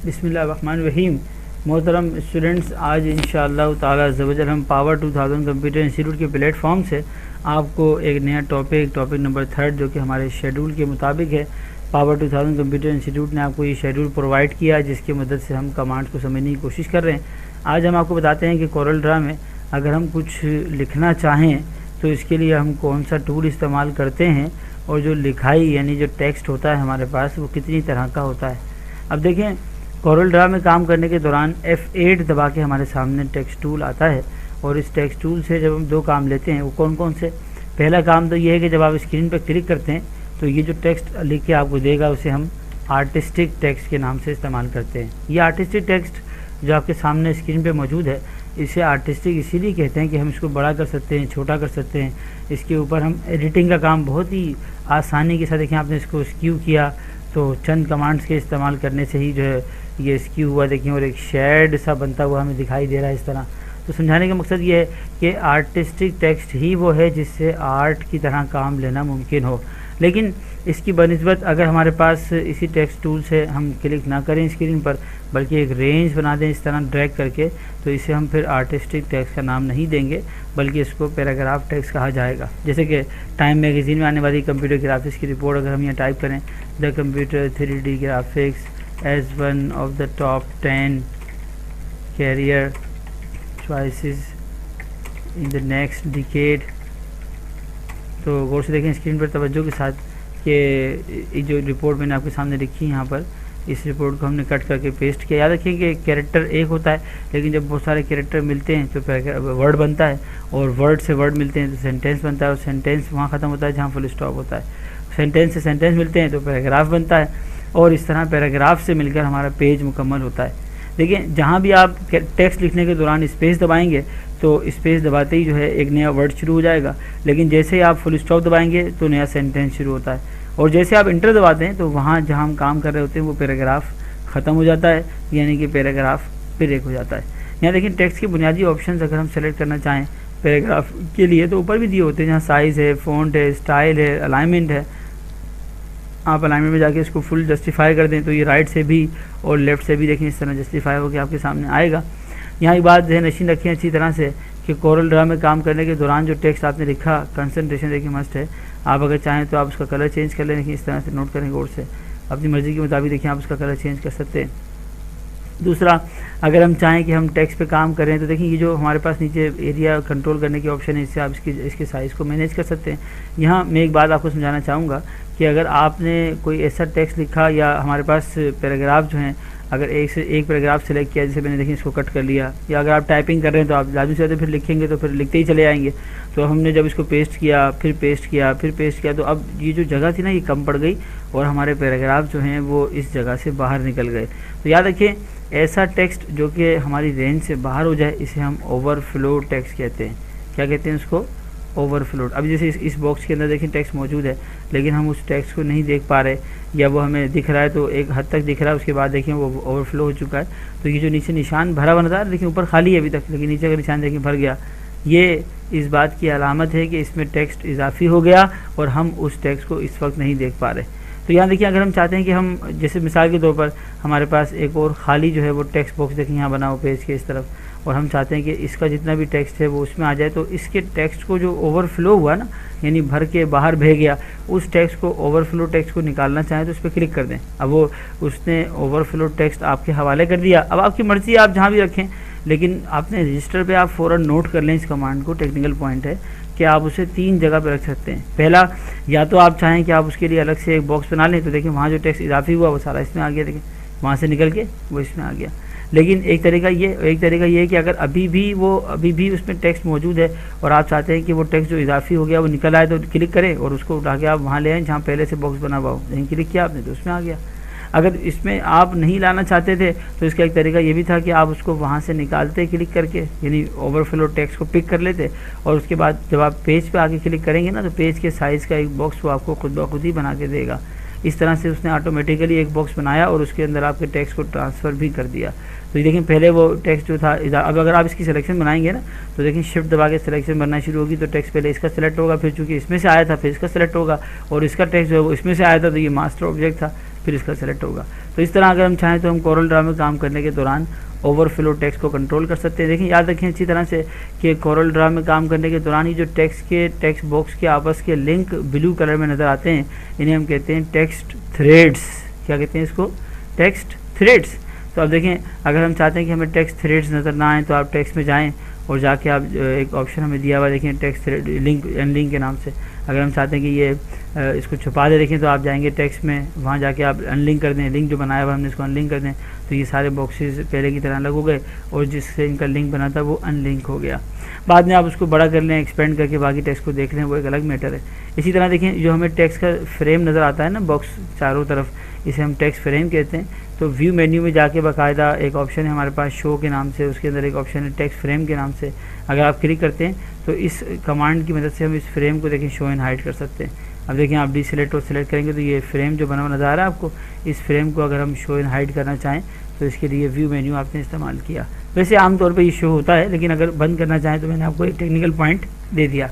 बिस्मिल्लाहिर्रहमानिर्रहीम। मोहतरम स्टूडेंट्स, आज इंशाअल्लाह ताला ज़वजल हम पावर 2000 कंप्यूटर इंस्टीट्यूट के प्लेटफॉर्म से आपको एक नया टॉपिक नंबर 3 जो कि हमारे शेड्यूल के मुताबिक है। पावर 2000 कंप्यूटर इंस्टीट्यूट ने आपको ये शेड्यूल प्रोवाइड किया है जिसकी मदद से हम कमांड्स को समझने की कोशिश कर रहे हैं। आज हम आपको बताते हैं कि कोरल ड्रा में अगर हम कुछ लिखना चाहें तो इसके लिए हम कौन सा टूल इस्तेमाल करते हैं और जो लिखाई यानी जो टेक्स्ट होता है हमारे पास वो कितनी तरह का होता है। अब देखें, कोरल ड्रा में काम करने के दौरान F8 दबा के हमारे सामने टेक्स्ट टूल आता है और इस टेक्स्ट टूल से जब हम दो काम लेते हैं वो कौन कौन से। पहला काम तो ये है कि जब आप स्क्रीन पर क्लिक करते हैं तो ये जो टेक्स्ट लिख के आपको देगा उसे हम आर्टिस्टिक टेक्स्ट के नाम से इस्तेमाल करते हैं। ये आर्टिस्टिक टेक्स्ट जो आपके सामने स्क्रीन पे मौजूद है इसे आर्टिस्टिक इसीलिए कहते हैं कि हम इसको बड़ा कर सकते हैं, छोटा कर सकते हैं। इसके ऊपर हम एडिटिंग का काम बहुत ही आसानी के साथ, देखें आपने इसको स्क्यू किया तो चंद कमांड्स के इस्तेमाल करने से ही जो है ये स्क्यू हुआ, देखिए, और एक शेड सा बनता हुआ हमें दिखाई दे रहा है इस तरह। तो समझाने का मकसद ये है कि आर्टिस्टिक टेक्स्ट ही वो है जिससे आर्ट की तरह काम लेना मुमकिन हो। लेकिन इसकी बनिस्बत अगर हमारे पास इसी टेक्स्ट टूल से हम क्लिक ना करें स्क्रीन पर बल्कि एक रेंज बना दें इस तरह ड्रैग करके, तो इसे हम फिर आर्टिस्टिक टेक्स्ट का नाम नहीं देंगे बल्कि इसको पैराग्राफ टेक्स्ट कहा जाएगा। जैसे कि टाइम मैगज़ीन में आने वाली कंप्यूटर ग्राफिक्स की रिपोर्ट अगर हम यहाँ टाइप करें, the computer 3D graphics as one of the top 10 career choices in the next decade. तो गौर से देखें स्क्रीन पर तवज्जो के साथ कि जो रिपोर्ट मैंने आपके सामने लिखी है यहाँ पर, इस रिपोर्ट को हमने कट करके पेस्ट किया। याद रखिए कि कैरेक्टर एक होता है लेकिन जब बहुत सारे कैरेक्टर मिलते हैं तो वर्ड बनता है और वर्ड से वर्ड मिलते हैं तो सेंटेंस बनता है और सेंटेंस वहाँ ख़त्म होता है जहाँ फुल स्टॉप होता है। सेंटेंस से सेंटेंस मिलते हैं तो पैराग्राफ बनता है और इस तरह पैराग्राफ से मिलकर हमारा पेज मुकम्मल होता है। देखिए, जहाँ भी आप टेक्स्ट लिखने के दौरान स्पेस दबाएंगे तो स्पेस दबाते ही जो है एक नया वर्ड शुरू हो जाएगा, लेकिन जैसे ही आप फुल स्टॉप दबाएंगे तो नया सेंटेंस शुरू होता है और जैसे आप इंटर दबाते हैं तो वहाँ जहाँ हम काम कर रहे होते हैं वो पैराग्राफ ख़त्म हो जाता है, यानी कि पैराग्राफ ब्रेक हो जाता है। यहाँ देखिए टेक्स्ट के बुनियादी ऑप्शंस अगर हम सेलेक्ट करना चाहें पैराग्राफ के लिए तो ऊपर भी दिए होते हैं, जहाँ साइज़ है, फ़ॉन्ट है, स्टाइल है, अलाइनमेंट है। आप अलाइनमेंट में जाके इसको फुल जस्टिफाई कर दें तो ये राइट से भी और लेफ़्ट से भी देखें इस तरह जस्टिफाई होकर आपके सामने आएगा। यहाँ एक बात ध्यान नशीन रखें अच्छी तरह से कि कोरल ड्रा में काम करने के दौरान जो टेक्स्ट आपने लिखा कंसंट्रेशन देखिए मस्ट है। आप अगर चाहें तो आप उसका कलर चेंज कर लें, देखिए इस तरह से नोट करें गौर से, अपनी मर्ज़ी के मुताबिक देखिए आप उसका कलर चेंज कर सकते हैं। दूसरा, अगर हम चाहें कि हम टेक्स्ट पे काम करें तो देखिए ये जो हमारे पास नीचे एरिया कंट्रोल करने के ऑप्शन है, इससे आप इसके साइज़ को मैनेज कर सकते हैं। यहाँ मैं एक बात आपको समझाना चाहूँगा कि अगर आपने कोई ऐसा टेक्स्ट लिखा या हमारे पास पैराग्राफ जो हैं अगर एक से एक पैराग्राफ सेलेक्ट किया, जैसे मैंने देखिए इसको कट कर लिया, या अगर आप टाइपिंग कर रहे हैं तो आप लाजमी से फिर लिखेंगे तो फिर लिखते ही चले आएंगे। तो हमने जब इसको पेस्ट किया फिर पेस्ट किया फिर पेस्ट किया तो अब ये जो जगह थी ना ये कम पड़ गई और हमारे पैराग्राफ जो हैं वो इस जगह से बाहर निकल गए। तो याद रखिए ऐसा टेक्स्ट जो कि हमारी रेंज से बाहर हो जाए इसे हम ओवरफ्लो टेक्स्ट कहते हैं। क्या कहते हैं उसको? ओवरफ्लो। अब जैसे इस बॉक्स के अंदर देखिए टेक्स्ट मौजूद है लेकिन हम उस टेक्स्ट को नहीं देख पा रहे या वो हमें दिख रहा है तो एक हद तक दिख रहा है, उसके बाद देखिए वो ओवरफ्लो हो चुका है। तो ये जो नीचे निशान भरा बना था देखिए ऊपर खाली है अभी तक, लेकिन नीचे का निशान देखिए भर गया, ये इस बात की अलामत है कि इसमें टेक्स्ट इजाफी हो गया और हम उस टेक्स्ट को इस वक्त नहीं देख पा रहे। तो यहाँ देखिए अगर हम चाहते हैं कि हम जैसे मिसाल के तौर पर हमारे पास एक और ख़ाली जो है वो टेक्स्ट बॉक्स देखिए यहाँ बना हो पेज के इस तरफ और हम चाहते हैं कि इसका जितना भी टेक्स्ट है वो उसमें आ जाए, तो इसके टेक्स्ट को जो ओवरफ्लो हुआ ना यानी भर के बाहर बह गया उस टेक्स्ट को ओवरफ्लो टेक्स्ट को निकालना चाहें तो उस पर क्लिक कर दें। अब वो उसने ओवरफ्लो टेक्स्ट आपके हवाले कर दिया। अब आपकी मर्ज़ी आप जहाँ भी रखें, लेकिन आपने रजिस्टर पे आप फ़ौरन नोट कर लें इस कमांड को। टेक्निकल पॉइंट है कि आप उसे 3 जगह पे रख सकते हैं। पहला, या तो आप चाहें कि आप उसके लिए अलग से एक बॉक्स बना लें तो देखिए वहाँ जो टेक्स्ट इजाफी हुआ वो सारा इसमें आ गया, देखिए वहाँ से निकल के वो इसमें आ गया। लेकिन एक तरीका ये है कि अगर अभी भी उसमें टेक्स्ट मौजूद है और आप चाहते हैं कि वो टेक्स्ट जो इजाफी हो गया वो निकल आए तो क्लिक करें और उसको उठा के आप वहाँ ले आएँ जहाँ पहले से बॉक्स बना हुआ हो। नहीं क्लिक किया आपने तो उसमें आ गया। अगर इसमें आप नहीं लाना चाहते थे तो इसका एक तरीका ये भी था कि आप उसको वहाँ से निकालते क्लिक करके, यानी ओवरफ्लो टेक्स्ट को पिक कर लेते और उसके बाद जब आप पेज पे आके क्लिक करेंगे ना तो पेज के साइज़ का एक बॉक्स वो आपको खुद ब खुद ही बना के देगा। इस तरह से उसने ऑटोमेटिकली एक बॉक्स बनाया और उसके अंदर आपके टेक्स्ट को ट्रांसफ़र भी कर दिया। तो ये देखिए पहले वो टेक्स्ट जो था, अब अगर आप इसकी सिलेक्शन बनाएंगे ना तो देखिए शिफ्ट दबा के सिलेक्शन बनना शुरू होगी तो टेक्स्ट पहले इसका सेलेक्ट होगा, फिर चूँकि इसमें से आया था फिर इसका सेलेक्ट होगा और इसका टेक्स्ट जो है वो इसमें से आया था तो ये मास्टर ऑब्जेक्ट था फिर इसका सेलेक्ट होगा। तो इस तरह अगर हम चाहें तो हम कोरल ड्रा में काम करने के दौरान ओवरफ्लो टेक्स्ट को कंट्रोल कर सकते हैं। देखिए याद रखें अच्छी तरह से कि कोरल ड्रा में काम करने के दौरान ही जो टेक्स्ट बॉक्स के आपस के लिंक ब्लू कलर में नज़र आते हैं, इन्हें हम कहते हैं टेक्स्ट थ्रेड्स। क्या कहते हैं इसको? Text threads. तो अब देखें अगर हम चाहते हैं कि हमें टेक्स्ट थ्रेड्स नज़र ना आए तो आप टेक्स्ट में जाएं और जाके आप एक ऑप्शन हमें दिया हुआ देखें टेक्स्ट थ्रेड लिंक अनलिंक के नाम से। अगर हम चाहते हैं कि ये इसको छुपा दे देखें तो आप जाएंगे टेक्स्ट में, वहाँ जाके आप अनलिंक कर दें, लिंक जो बनाया हुआ हमने इसको अनलिंक कर दें, तो ये सारे बॉक्सेस पहले की तरह अलग हो गए और जिससे इनका लिंक बना था वो अनलिंक हो गया। बाद में आप उसको बड़ा कर लें, एक्सपेंड करके बाकी टेक्स्ट को देख लें, वो एक अलग मैटर है। इसी तरह देखें जो हमें टेक्स्ट का फ्रेम नज़र आता है ना बॉक्स चारों तरफ, इसे हम टेक्स्ट फ्रेम कहते हैं। तो व्यू मेन्यू में जाके बाकायदा एक ऑप्शन है हमारे पास शो के नाम से, उसके अंदर एक ऑप्शन है टेक्स्ट फ्रेम के नाम से। अगर आप क्लिक करते हैं तो इस कमांड की मदद से हम इस फ्रेम को देखें शो एंड हाइड कर सकते हैं। अब देखें आप डी सिलेक्ट और सिलेक्ट करेंगे तो ये फ्रेम जो बना हुआ नज़र आ रहा है आपको, इस फ्रेम को अगर हम शो एंड हाइड करना चाहें तो इसके लिए व्यू मेन्यू आपने इस्तेमाल किया। वैसे आमतौर पर ये शो होता है, लेकिन अगर बंद करना चाहें तो मैंने आपको एक टेक्निकल पॉइंट दे दिया।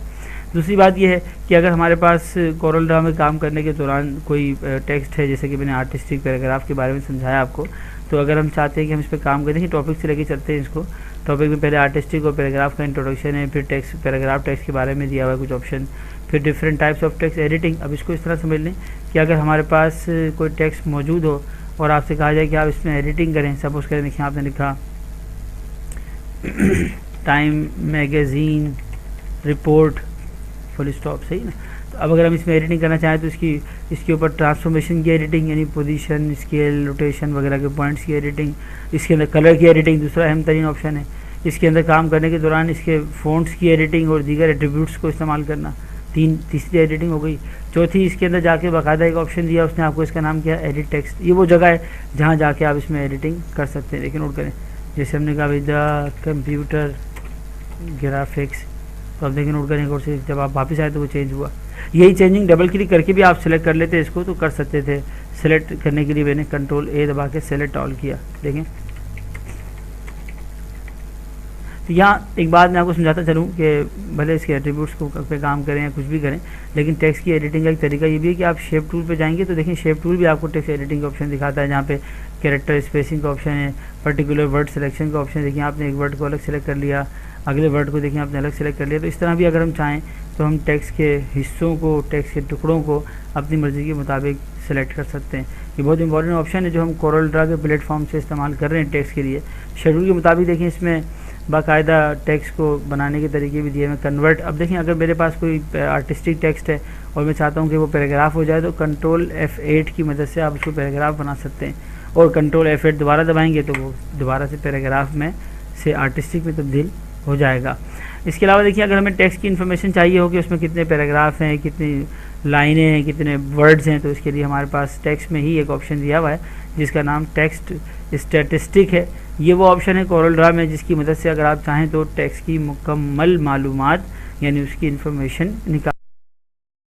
दूसरी बात यह है कि अगर हमारे पास कोरल ड्रा में काम करने के दौरान कोई टेक्स्ट है, जैसे कि मैंने आर्टिस्टिक पैराग्राफ के बारे में समझाया आपको, तो अगर हम चाहते हैं कि हम इस पर काम करें, टॉपिक से लेके चलते हैं इसको। टॉपिक में पहले आर्टिस्टिक और पैराग्राफ का इंट्रोडक्शन है, फिर टेक्स्ट पैराग्राफ टेक्स्ट के बारे में दिया हुआ है कुछ ऑप्शन, फिर different types of text editing. अब इसको इस तरह समझ लें कि अगर हमारे पास कोई टेक्स्ट मौजूद हो और आपसे कहा जाए कि आप इसमें एडिटिंग करें, सपोज करें देखिए आपने लिखा time magazine report full stop, सही ना। तो अब अगर हम इसमें एडिटिंग करना चाहें तो इसके ऊपर ट्रांसफॉर्मेशन की एडिटिंग यानी पोजीशन, स्केल, रोटेशन वगैरह के पॉइंट्स की एडिटिंग, इसके अंदर कलर की एडिटिंग दूसरा अहम तरीन ऑप्शन है। इसके अंदर काम करने के दौरान इसके फ़ॉन्ट्स की एडिटिंग और दीगर एट्रीब्यूट्स को इस्तेमाल करना, तीसरी एडिटिंग हो गई। चौथी इसके अंदर जाके बाकायदा एक ऑप्शन दिया उसने आपको, इसका नाम क्या है? Edit text. ये वो जगह है जहाँ जाके आप इसमें एडिटिंग कर सकते हैं। लेकिन नोट करें जैसे हमने कहा भाई द कंप्यूटर ग्राफिक्स, तो अब देखिए नोट करें और से जब आप वापस आए तो वो चेंज हुआ। यही चेंजिंग डबल क्लिक करके भी आप सेलेक्ट कर लेते इसको तो कर सकते थे। सेलेक्ट करने के लिए मैंने कंट्रोल ए दबा के सेलेक्ट ऑल किया। देखें तो यहाँ एक बात मैं आपको समझाता चलूँ कि भले इसके एट्रीब्यूट्स को पे काम करें या कुछ भी करें, लेकिन टेक्स्ट की एडिटिंग का एक तरीका ये भी है कि आप शेप टूल पे जाएंगे तो देखें शेप टूल भी आपको टेक्स्ट एडिटिंग का ऑप्शन दिखाता है, जहाँ पे कैरेक्टर स्पेसिंग का ऑप्शन है, पर्टिकुलर वर्ड सिलेक्शन का ऑप्शन। देखिए आपने एक वर्ड को अलग सेलेक्ट कर लिया, अगले वर्ड को देखिए आपने अलग सेलेक्ट कर लिया। तो इस तरह भी अगर हम चाहें तो हम टेक्स्ट के हिस्सों को, टेक्स्ट के टुकड़ों को अपनी मर्ज़ी के मुताबिक सेलेक्ट कर सकते हैं। ये बहुत इंपॉर्टेंट ऑप्शन है जो हम कोरल ड्रा के प्लेटफॉर्म से इस्तेमाल कर रहे हैं टेक्स्ट के लिए। शेड्यूल के मुताबिक देखिए इसमें बाकायदा टेक्स्ट को बनाने के तरीके भी दिए हैं। कन्वर्ट, अब देखें अगर मेरे पास कोई आर्टिस्टिक टेक्स्ट है और मैं चाहता हूँ कि वो पैराग्राफ हो जाए तो कंट्रोल F8 की मदद से आप उसको पैराग्राफ बना सकते हैं, और कंट्रोल F8 दोबारा दबाएंगे तो वो दोबारा से पैराग्राफ में से आर्टिस्टिक में तब्दील हो जाएगा। इसके अलावा देखिए अगर हमें टेक्स्ट की इन्फॉर्मेशन चाहिए हो कि उसमें कितने पैराग्राफ हैं, कितनी लाइनें हैं, कितने वर्ड्स हैं, तो इसके लिए हमारे पास टेक्स्ट में ही एक ऑप्शन दिया हुआ है जिसका नाम टेक्स्ट स्टैटिस्टिक है। ये वो ऑप्शन है कोरल ड्रा में जिसकी मदद से अगर आप चाहें तो टेक्स्ट की मुकम्मल मालूमात यानी उसकी इन्फॉर्मेशन निकाल।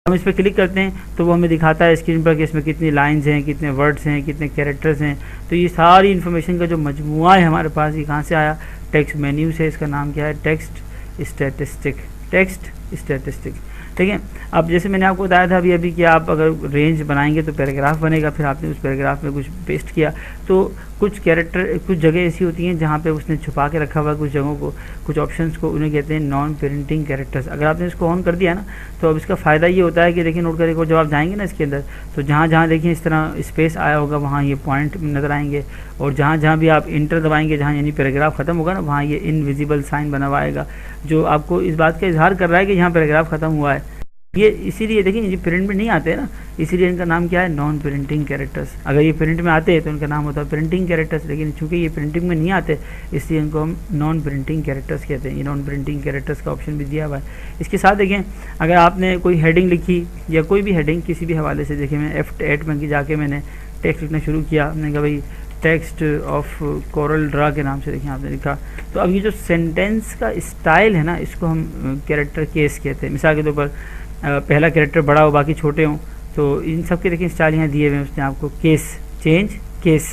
हम इस पर क्लिक करते हैं तो वो हमें दिखाता है स्क्रीन पर कि इसमें कितनी लाइंस हैं, कितने वर्ड्स हैं, कितने कैरेक्टर्स हैं। तो ये सारी इन्फॉर्मेशन का जो मजमुआ है हमारे पास, ये कहाँ से आया? टेक्स्ट मेन्यू से। इसका नाम क्या है? Text statistic. टेक्स्ट स्टैटिस्टिक, ठीक है। अब जैसे मैंने आपको बताया था अभी कि आप अगर रेंज बनाएंगे तो पैराग्राफ बनेगा, फिर आपने उस पैराग्राफ में कुछ पेस्ट किया तो कुछ कैरेक्टर, कुछ जगह ऐसी होती हैं जहाँ पे उसने छुपा के रखा हुआ कुछ जगहों को, कुछ ऑप्शंस को, उन्हें कहते हैं नॉन प्रिंटिंग कैरेक्टर्स। अगर आपने इसको ऑन कर दिया ना तो अब इसका फ़ायदा ये होता है कि देखिए नोट करें, जब आप जाएंगे ना इसके अंदर तो जहाँ जहाँ देखिए इस तरह स्पेस आया होगा वहाँ ये पॉइंट नज़र आएंगे, और जहाँ जहाँ भी आप इंटर दबाएंगे, जहाँ यानी पैराग्राफ ख़त्म होगा ना, वहाँ ये इनविजिबल साइन बना हुआ आएगा जो आपको इस बात का इजहार कर रहा है कि यहाँ पैराग्राफ ख़त्म हुआ है। ये इसीलिए देखिए ये प्रिंट में नहीं आते हैं ना, इसीलिए इनका नाम क्या है? Non printing characters. अगर ये प्रिंट में आते हैं तो इनका नाम होता है प्रिंटिंग कैरेक्टर्स, लेकिन चूंकि ये प्रिंटिंग में नहीं आते इसलिए इनको हम नॉन प्रिंटिंग कैरेक्टर्स कहते हैं। ये नॉन प्रिंटिंग कैरेक्टर्स का ऑप्शन भी दिया हुआ है। इसके साथ देखें अगर आपने कोई हेडिंग लिखी या कोई भी हेडिंग किसी भी हवाले से, देखिए मैं F8 में जाके मैंने टेक्स्ट लिखना शुरू किया, मैंने कहा भाई टेक्स्ट ऑफ कोरल ड्रा के नाम से, देखिए आपने लिखा। तो अब ये जो सेंटेंस का स्टाइल है ना, इसको हम कैरेक्टर केस कहते हैं। मिसाल के तौर पर पहला कैरेक्टर बड़ा हो बाकी छोटे हों, तो इन सब के देखिए स्टाइल यहाँ दिए हुए हैं उसने आपको। Case, change case.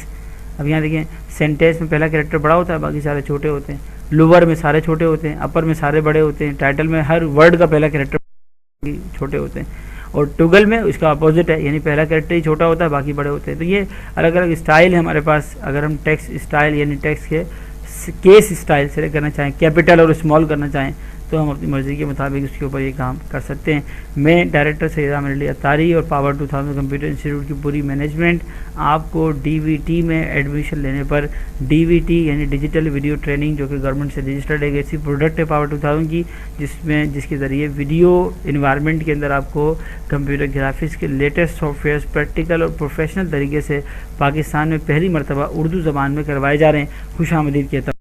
अब यहाँ देखिए सेंटेंस में पहला कैरेक्टर बड़ा होता है बाकी सारे छोटे होते हैं, लोअर में सारे छोटे होते हैं, अपर में सारे बड़े होते हैं, टाइटल में हर वर्ड का पहला कैरेक्टर छोटे होते हैं। और टुगल में उसका अपोजिट है, यानी पहला कैरेक्टर ही छोटा होता है, बाकी बड़े होते हैं। तो ये अलग अलग स्टाइल है हमारे पास। अगर हम टेक्स्ट स्टाइल यानी टेक्स्ट के केस स्टाइल सेलेक्ट करना चाहें, कैपिटल और स्मॉल करना चाहें, तो हम अपनी मर्ज़ी के मुताबिक उसके ऊपर ये काम कर सकते हैं। मैं डायरेक्टर सैयद आमिर अली अत्तारी और पावर 2000 कंप्यूटर इंस्टीट्यूट की पूरी मैनेजमेंट आपको डीवीटी में एडमिशन लेने पर, डीवीटी यानी डिजिटल वीडियो ट्रेनिंग, जो कि गवर्नमेंट से रजिस्टर्ड एक ऐसी प्रोडक्ट है पावर 2000 की, जिसके ज़रिए वीडियो इन्वायरमेंट के अंदर आपको कंप्यूटर ग्राफिक्स के लेटेस्ट सॉफ्टवेयर प्रैक्टिकल और प्रोफेशनल तरीके से पाकिस्तान में पहली मरतबा उर्दू ज़बान में करवाए जा रहे हैं। खुश आमदीद कहता हूँ।